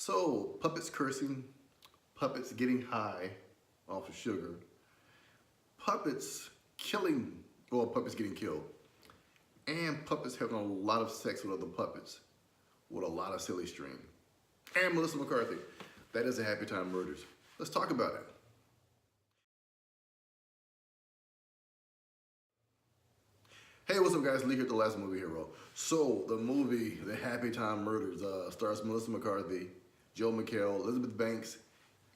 So, puppets cursing, puppets getting high off of sugar, puppets killing, or puppets getting killed, and puppets having a lot of sex with other puppets with a lot of silly string. And Melissa McCarthy. That is a Happytime Murders. Let's talk about it. Hey, what's up guys? Lee here at The Last Movie Hero. So, the movie, The Happytime Murders, stars Melissa McCarthy, Joe McHale, Elizabeth Banks,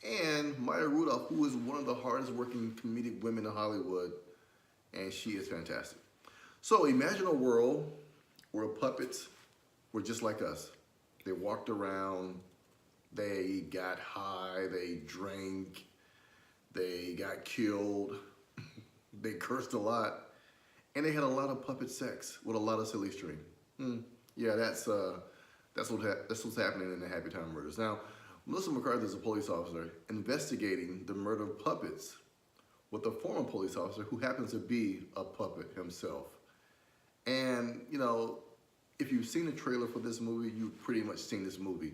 and Maya Rudolph, who is one of the hardest working comedic women in Hollywood, and she is fantastic. So, imagine a world where puppets were just like us. They walked around, they got high, they drank, they got killed, they cursed a lot, and they had a lot of puppet sex with a lot of silly string. Yeah, that's what's happening in the Happytime Murders. Now, Melissa McCarthy is a police officer investigating the murder of puppets with a former police officer who happens to be a puppet himself. And, you know, if you've seen the trailer for this movie, you've pretty much seen this movie.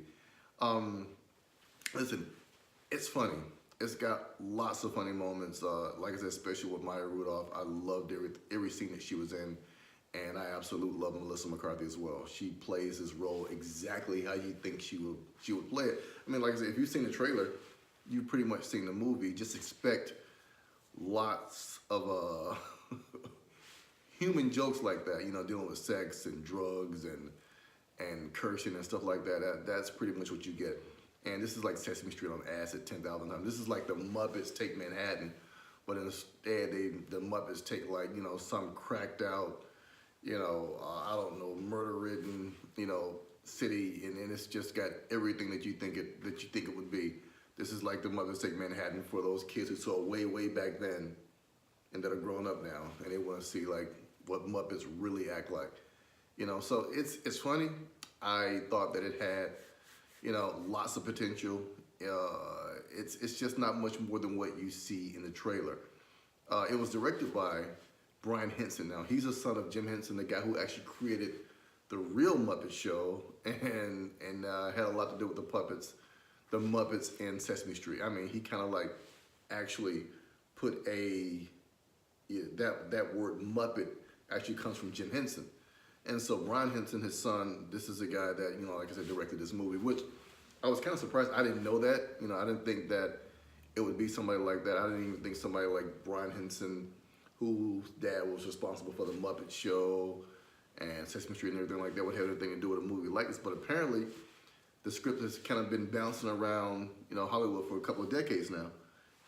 Listen, it's funny. It's got lots of funny moments. Like I said, especially with Maya Rudolph. I loved every scene that she was in. And I absolutely love Melissa McCarthy as well. She plays this role exactly how you think she would play it. I mean, like I said, if you've seen the trailer, you've pretty much seen the movie. Just expect lots of human jokes like that, you know, dealing with sex and drugs and cursing and stuff like that. That's pretty much what you get. And this is like Sesame Street on acid 10,000 times. This is like the Muppets take Manhattan, but instead the Muppets take, like, you know, some cracked out, you know, I don't know, murder-ridden, you know, city, and it's just got everything that you think it would be. This is like the Muppets take Manhattan for those kids who saw way back then and that are grown up now, and they want to see like what Muppets really act like, you know. So it's funny. I thought that it had, you know, lots of potential. It's just not much more than what you see in the trailer. It was directed by Brian Henson. Now, he's a son of Jim Henson, the guy who actually created the real Muppet Show and had a lot to do with the Muppets and Sesame Street. I mean, he kind of like actually put that word Muppet actually comes from Jim Henson. And so Brian Henson, his son, this is a guy that, you know, like I said, directed this movie, which I was kind of surprised. I didn't know that. You know, I didn't think that it would be somebody like that. I didn't even think somebody like Brian Henson, whose dad was responsible for the Muppet Show and Sesame Street and everything like that, would have anything to do with a movie like this. But apparently, the script has kind of been bouncing around, you know, Hollywood for a couple of decades now,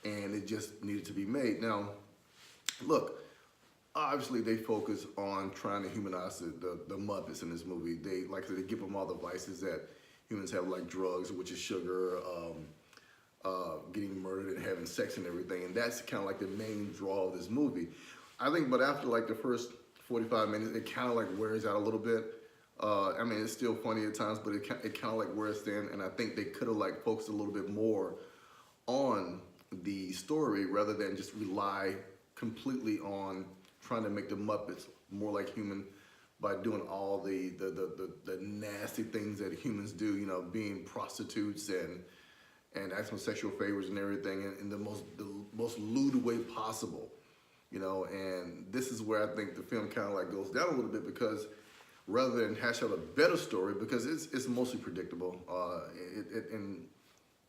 and it just needed to be made. Now, look, obviously they focus on trying to humanize the Muppets in this movie. They, like I said, they give them all the vices that humans have, like drugs, which is sugar, getting murdered and having sex and everything, and that's kind of like the main draw of this movie. I think, but after like the first 45 minutes, it kind of like wears out a little bit. I mean, it's still funny at times, but it kind of like wears thin, and I think they could have like focused a little bit more on the story rather than just rely completely on trying to make the Muppets more like human by doing all the nasty things that humans do, you know, being prostitutes and asking sexual favors and everything in the most lewd way possible, you know. And this is where I think the film kind of like goes down a little bit, because rather than hash out a better story, because it's mostly predictable, and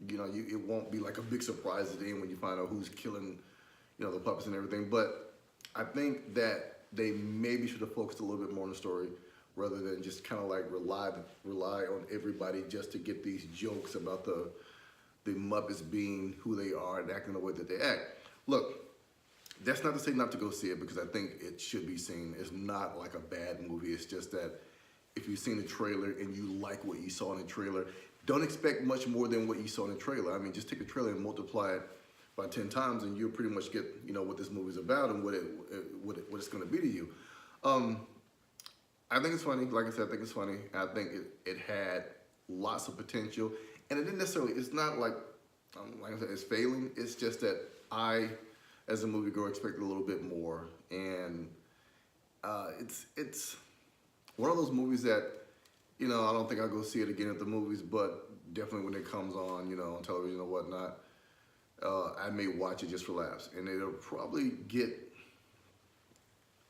you know, it won't be like a big surprise at the end when you find out who's killing, you know, the puppets and everything. But I think that they maybe should have focused a little bit more on the story rather than just kind of like rely on everybody just to get these jokes about the Muppets being who they are and acting the way that they act. Look, that's not to say not to go see it, because I think it should be seen. It's not like a bad movie. It's just that if you've seen the trailer and you like what you saw in the trailer, don't expect much more than what you saw in the trailer. I mean, just take the trailer and multiply it by 10 times and you'll pretty much get, you know, what this movie's about and what it's going to be to you. I think it's funny. Like I said, I think it's funny. I think it had lots of potential. And it didn't necessarily, it's not like I said, it's failing. It's just that I, as a moviegoer, expected a little bit more. And it's one of those movies that, you know, I don't think I'll go see it again at the movies, but definitely when it comes on, you know, on television or whatnot, I may watch it just for laughs, and it'll probably get.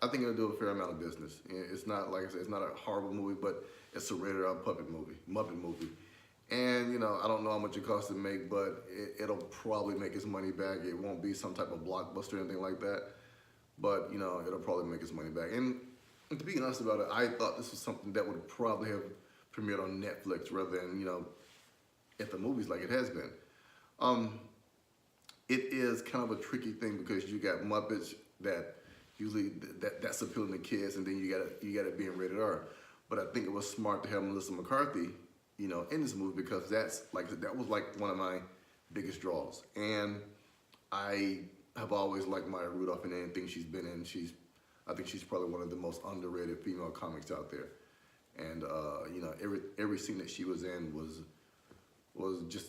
I think it'll do a fair amount of business. It's not, like I said, it's not a horrible movie, but it's a rated R Muppet movie. And, you know, I don't know how much it costs to make, but it'll probably make its money back. It won't be some type of blockbuster or anything like that, but, you know, it'll probably make its money back. And to be honest about it, I thought this was something that would probably have premiered on Netflix rather than, you know, at the movies like it has been. It is kind of a tricky thing because you got Muppets that usually that's appealing to kids, and then you got it being rated R. But I think it was smart to have Melissa McCarthy, you know, in this movie because that was like one of my biggest draws. And I have always liked Maya Rudolph in anything she's been in. I think she's probably one of the most underrated female comics out there. And you know, every scene that she was in was just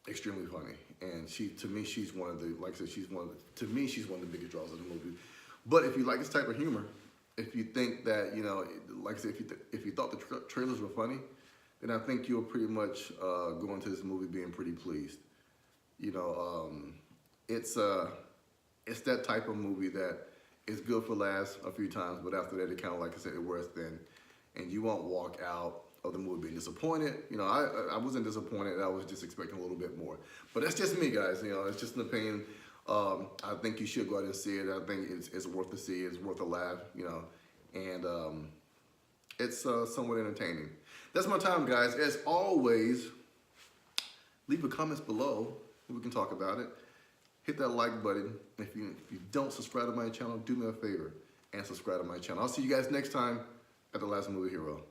extremely funny. And to me, she's one of the, like I said, she's one of the biggest draws of the movie. But if you like this type of humor, if you think that, you know, like I said, if you thought the trailers were funny, then I think you'll pretty much go into this movie being pretty pleased. You know, it's that type of movie that is good for laughs a few times, but after that, it kind of, like I said, it wears thin, and you won't walk out of the movie being disappointed. You know, I wasn't disappointed. I was just expecting a little bit more. But that's just me, guys. You know, it's just an opinion. I think you should go out and see it. I think it's worth to see. It's worth a laugh, you know, and it's somewhat entertaining. That's my time, guys. As always, leave your comments below. We can talk about it. Hit that like button. If you don't subscribe to my channel, do me a favor and subscribe to my channel. I'll see you guys next time at The Last Movie Hero.